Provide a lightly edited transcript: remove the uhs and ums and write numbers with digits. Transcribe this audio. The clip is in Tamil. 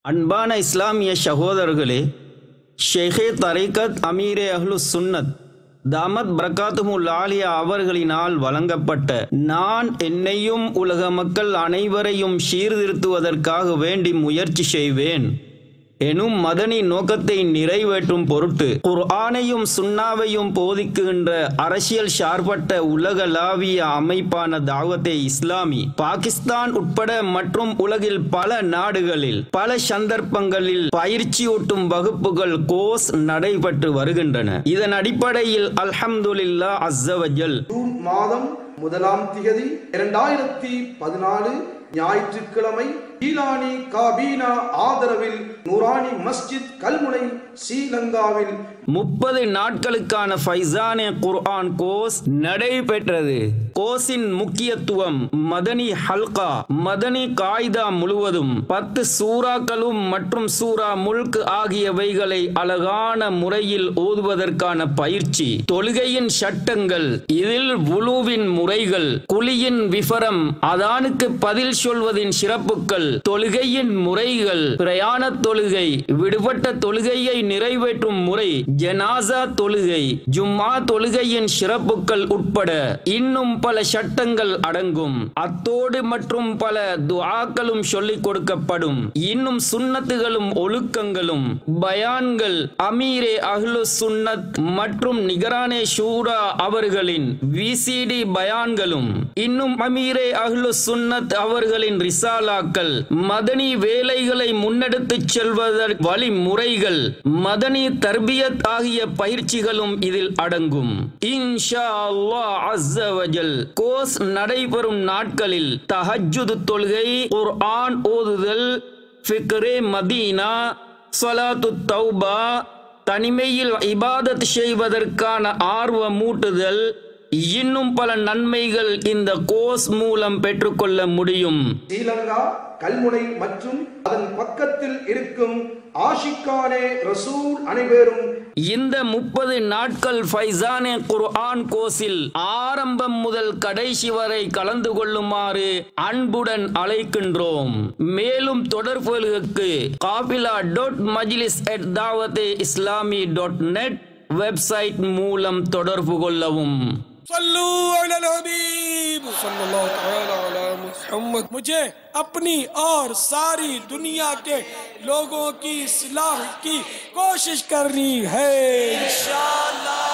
அன்பான இஸ்லாமிய சகோதரர்களே, ஷேഖே தரீகத் அமீரே அஹ்லுஸ் சுன்னத் தாமத் பரகாத்துஹுல் ஆலியா அவர்களினால் வழங்கப்பட்ட நான் என்னையும் உலக மக்கள் அனைவரையும் சீர்திருத்துவதற்காக வேண்டி முயற்சி செய்வேன் எனும் மதனி நோக்கத்தை நிறைவேற்றும் பொருட்டு குர்ஆனையும் சுன்னாவையும் போதிக்கின்ற அரசியல் சார்பட்ட உலகளாவிய அமைப்பான தாவத்தே இஸ்லாமி பாகிஸ்தான் உட்பட மற்றும் உலகில் பல நாடுகளில் பல சந்தர்ப்பங்களில் பயிற்சியூட்டும் வகுப்புகள் கோர்ஸ் நடைபெற்று வருகின்றன. இதன் அடிப்படையில் அல்ஹம்துலில்லாஹ் அஸ்ஸவஜல் ஜூன் மாதம் 1ஆம் திகதி 2014 ஞாயிற்றுக்கிழமை ஈலானி காபீனா ஆதரவில் நூரானி மஸ்ஜித் கல்முனை ஸ்ரீலங்காவில் 30 நாட்களுக்கான ஃபைசானே குர்ஆன் கோர்ஸ் நடைபெற்றது. கோர்ஸின் முக்கியத்துவம் மதனி ஹல்கா, மதனி காய்தா முழுவதும் 10 சூறாக்களும் மற்றும் சூரா முல்க் ஆகியவைகளை அழகான முறையில் ஓதுவதற்கான பயிற்சி, தொழுகையின் சட்டங்கள், இதில் வுலுவின் முறைகள், குலியின் விவரம், அதானுக்கு பதில் சொல்வதின் சிறப்புகள், தொழுகையின் முறைகள், பிரயாண தொழுகை, விடுபட்ட தொழுகையை நிறைவேற்றும் முறை, ஜனாசா தொழுகை, ஜும்மா தொழுகையின் சிறப்புகள் உட்பட இன்னும் பல சட்டங்கள் அடங்கும். அத்தோடு மற்றும் பல துஆக்களும் சொல்லிக் கொடுக்கப்படும். இன்னும் சுன்னத்துகளும் ஒழுக்கங்களும், பயான்கள், அமீரே அஹ்லுஸ் சுன்னத் மற்றும் நிகரானே ஷூரா அவர்களின் விசிடி பயான்களும், இன்னும் அமீரே அஹ்லுஸ் சுன்னத் அவர்களின் ரிசாலாக்கள், மதனி வேலைகளை முன்னெடுத்துச் செல்வதற்கு வழிமுறைகள், மதனி தர்பியத் ஆகிய பயிற்சிகளும் இதில் அடங்கும். இன்ஷா அல்லாஹ் அஸ்ஸ வஜல் கோர்ஸ் நடைபெறும் நாட்களில் தஹஜ்ஜுத் தொழுகை, குர்ஆன் ஓதுதல், ஃபிக்ரே மதீனா, ஸலாத்துத் தௌபா, தனிமையில் இபாதத் செய்வதற்கான ஆர்வமூட்டுதல், இன்னும் பல நன்மைகள் இந்த கோர்ஸ் மூலம் பெற்றுக்கொள்ள முடியும். ஸ்ரீலங்கா கல்முனை மற்றும் அதன் பக்கத்தில் இருக்கும் ஆஷிகானே ரசூல் அனைவரும் இந்த 30 நாட்கள் ஃபைசானே குர்ஆன் கோர்ஸில் ஆரம்பம் முதல் கடைசி வரை கலந்து கொள்ளுமாறு அன்புடன் அழைக்கின்றோம். மேலும் தொடர்புகளுக்கு qafila.majlis@dawat-e-islami.net வெப்சைட் மூலம் தொடர்பு கொள்ளவும். मुझे अपनी और सारी दुनिया के लोगों की इस्लाह की कोशिश करनी है इंशाअल्लाह।